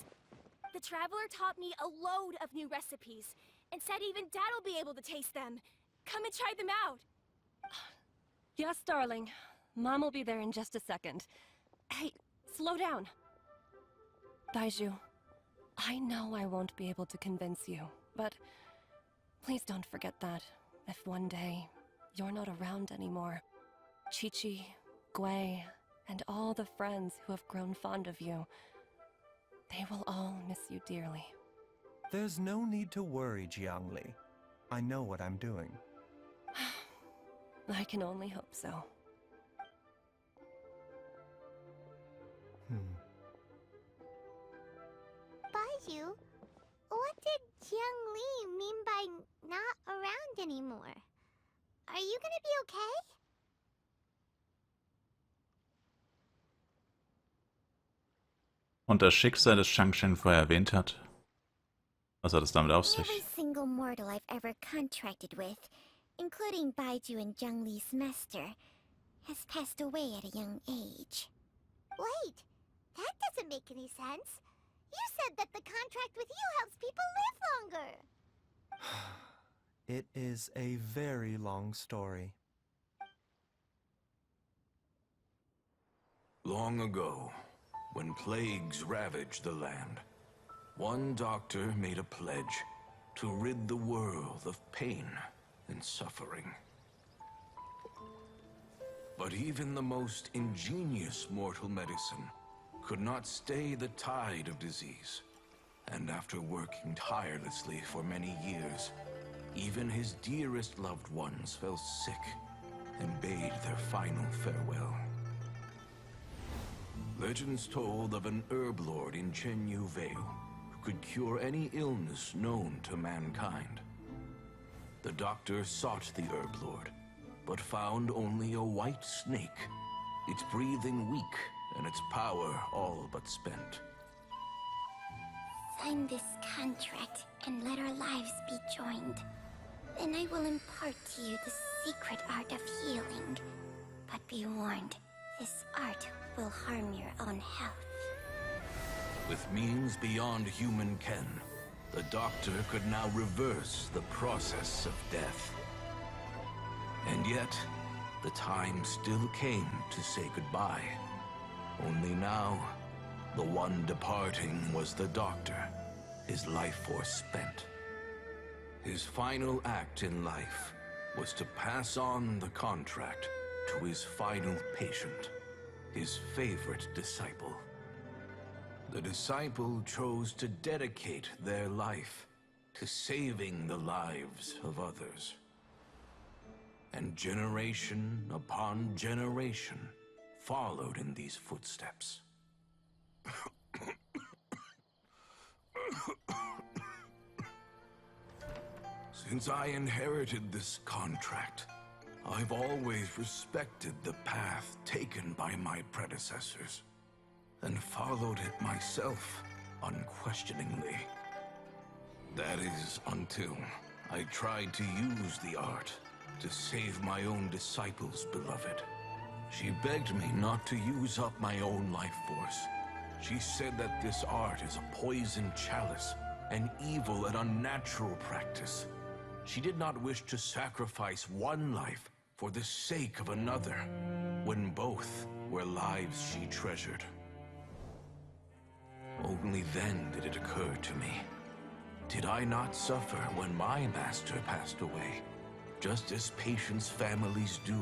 The Traveler taught me a load of new recipes, and said even Dad'll be able to taste them. come and try them out. Yes, darling. Mom will be there in just a second. Hey, slow down. Baizhu, I know I won't be able to convince you, but please don't forget that if one day you're not around anymore, Chi-Chi, Gui, and all the friends who have grown fond of you, they will all miss you dearly. There's no need to worry, Jiangli. I know what I'm doing. I can only hope so. Baizhu, what did Jiangli mean by not around anymore? Are you gonna be okay? Und das Schicksal des Changsheng vorher erwähnt hat. Was hat es damit auf Every sich? single mortal I've ever contracted with, including Baizhu and Zhengli's master, has passed away at a young age. Wait, that doesn't make any sense. You said that the contract with you helps people live longer. It is a very long story. Long ago, when plagues ravaged the land, one doctor made a pledge to rid the world of pain and suffering. But even the most ingenious mortal medicine could not stay the tide of disease. And after working tirelessly for many years, even his dearest loved ones fell sick and bade their final farewell. Legends told of an herb lord in Chenyu Vale who could cure any illness known to mankind. The doctor sought the herb lord, but found only a white snake, its breathing weak and its power all but spent. Sign this contract and let our lives be joined. Then I will impart to you the secret art of healing. But be warned, this art will harm your own health. With means beyond human ken, the doctor could now reverse the process of death. And yet, the time still came to say goodbye. Only now, the one departing was the doctor, his life force spent. His final act in life was to pass on the contract to his final patient, his favorite disciple. The disciple chose to dedicate their life to saving the lives of others. And generation upon generation followed in these footsteps. Since I inherited this contract, I've always respected the path taken by my predecessors, and followed it myself unquestioningly. That is, until I tried to use the art to save my own disciple's beloved. She begged me not to use up my own life force. She said that this art is a poison chalice, an evil and unnatural practice. She did not wish to sacrifice one life for the sake of another, when both were lives she treasured. Only then did it occur to me. Did I not suffer when my master passed away, just as patients' families do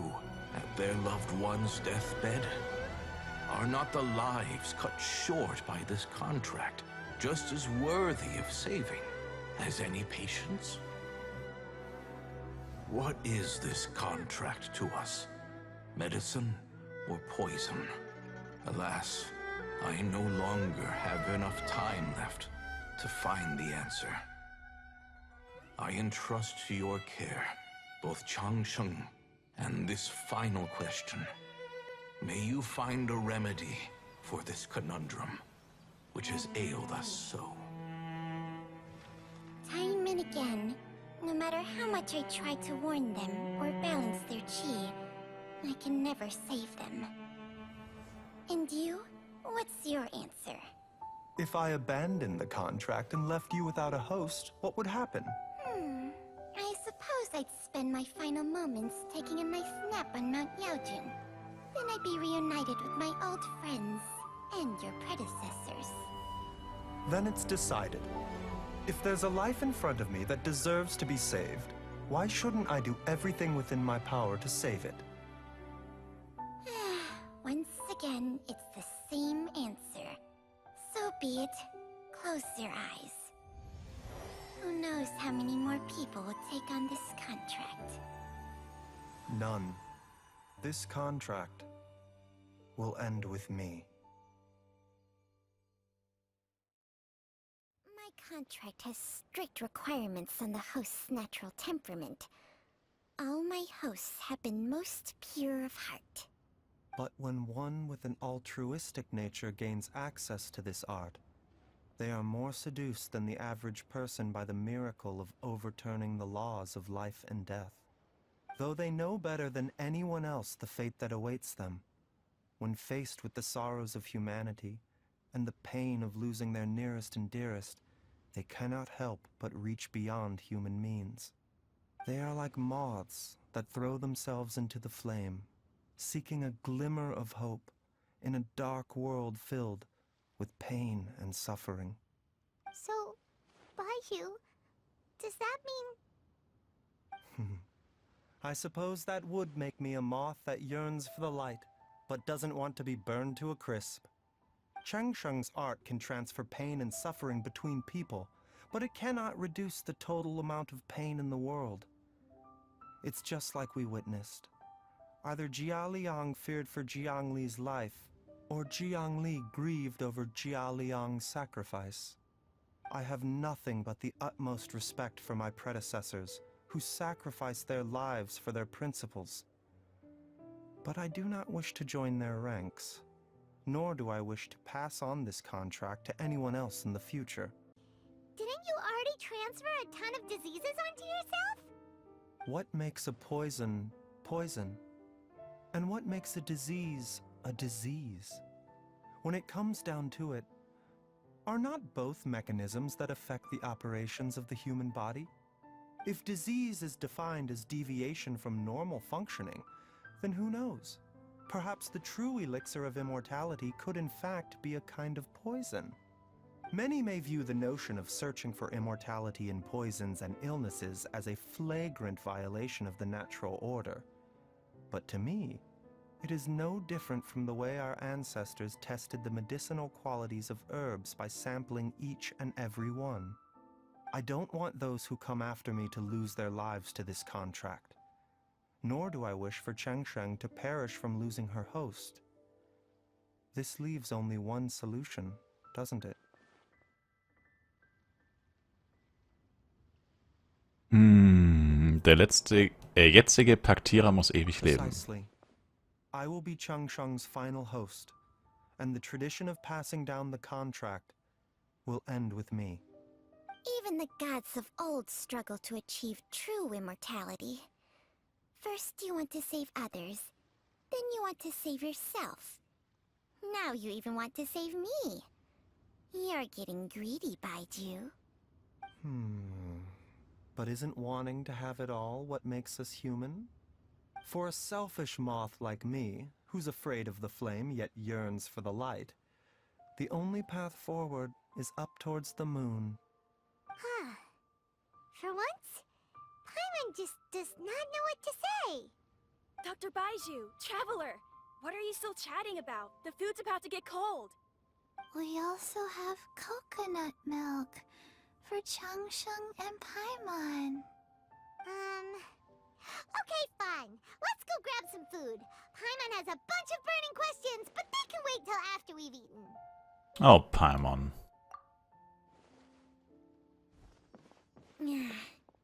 at their loved one's deathbed? Are not the lives cut short by this contract just as worthy of saving as any patients? What is this contract to us? Medicine or poison? Alas, I no longer have enough time left to find the answer. I entrust to your care both Changsheng and this final question. May you find a remedy for this conundrum, which has ailed us so. Time and again, no matter how much I try to warn them or balance their chi, I can never save them. And you? What's your answer? If I abandoned the contract and left you without a host, what would happen? I suppose I'd spend my final moments taking a nice nap on Mount Yaojin. Then I'd be reunited with my old friends and your predecessors. Then it's decided. If there's a life in front of me that deserves to be saved, why shouldn't I do everything within my power to save it? Once again, it's the same answer. So be it. Close your eyes. Who knows how many more people will take on this contract? None. This contract will end with me. My contract has strict requirements on the host's natural temperament. All my hosts have been most pure of heart. But when one with an altruistic nature gains access to this art, they are more seduced than the average person by the miracle of overturning the laws of life and death. Though they know better than anyone else the fate that awaits them, when faced with the sorrows of humanity and the pain of losing their nearest and dearest, they cannot help but reach beyond human means. They are like moths that throw themselves into the flame, seeking a glimmer of hope in a dark world filled with pain and suffering. So, Baizhu, does that mean... I suppose that would make me a moth that yearns for the light, but doesn't want to be burned to a crisp. Changsheng's art can transfer pain and suffering between people, but it cannot reduce the total amount of pain in the world. It's just like we witnessed. Either Jia Liang feared for Jiangli's life, or Jiangli grieved over Jia Liang's sacrifice. I have nothing but the utmost respect for my predecessors, who sacrificed their lives for their principles. But I do not wish to join their ranks, nor do I wish to pass on this contract to anyone else in the future. Didn't you already transfer a ton of diseases onto yourself? What makes a poison, poison? And what makes a disease a disease? When it comes down to it, are not both mechanisms that affect the operations of the human body? If disease is defined as deviation from normal functioning, then who knows? Perhaps the true elixir of immortality could in fact be a kind of poison. Many may view the notion of searching for immortality in poisons and illnesses as a flagrant violation of the natural order. But to me, it is no different from the way our ancestors tested the medicinal qualities of herbs by sampling each and every one. I don't want those who come after me to lose their lives to this contract. Nor do I wish for Changsheng to perish from losing her host. This leaves only one solution, doesn't it? Der jetzige Paktierer muss ewig leben. Precisely. I will be Changsheng's final host, and the tradition of passing down the contract will end with me. Even the gods of old struggle to achieve true immortality. First you want to save others, then you want to save yourself. Now you even want to save me. You're getting greedy, Baizhu. But isn't wanting to have it all what makes us human? For a selfish moth like me, who's afraid of the flame yet yearns for the light, the only path forward is up towards the moon. For once, Paimon just does not know what to say. Dr. Baizhu, Traveler, what are you still chatting about? The food's about to get cold. We also have coconut milk for Changsheng and Paimon. Okay, fine. Let's go grab some food. Paimon has a bunch of burning questions, but they can wait till after we've eaten. Oh, Paimon.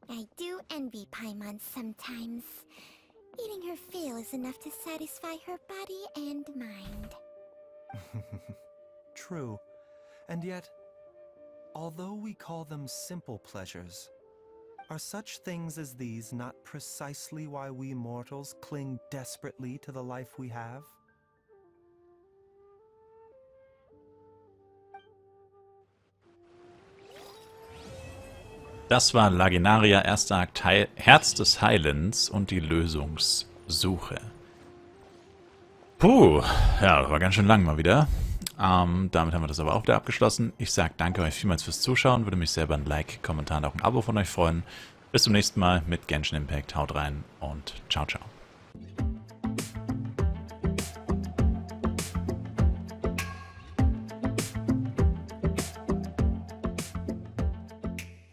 I do envy Paimon sometimes. Eating her fill is enough to satisfy her body and mind. True. And yet, although we call them simple pleasures, are such things as these not precisely why we mortals cling desperately to the life we have? Das war Lagenaria, erster Akt Herz des Heilens und die Lösungssuche. Puh, ja, das war ganz schön lang mal wieder. Damit haben wir das aber auch wieder abgeschlossen. Ich sage danke euch vielmals fürs Zuschauen. Würde mich sehr über ein Like, Kommentar und auch ein Abo von euch freuen. Bis zum nächsten Mal mit Genshin Impact. Haut rein und ciao, ciao.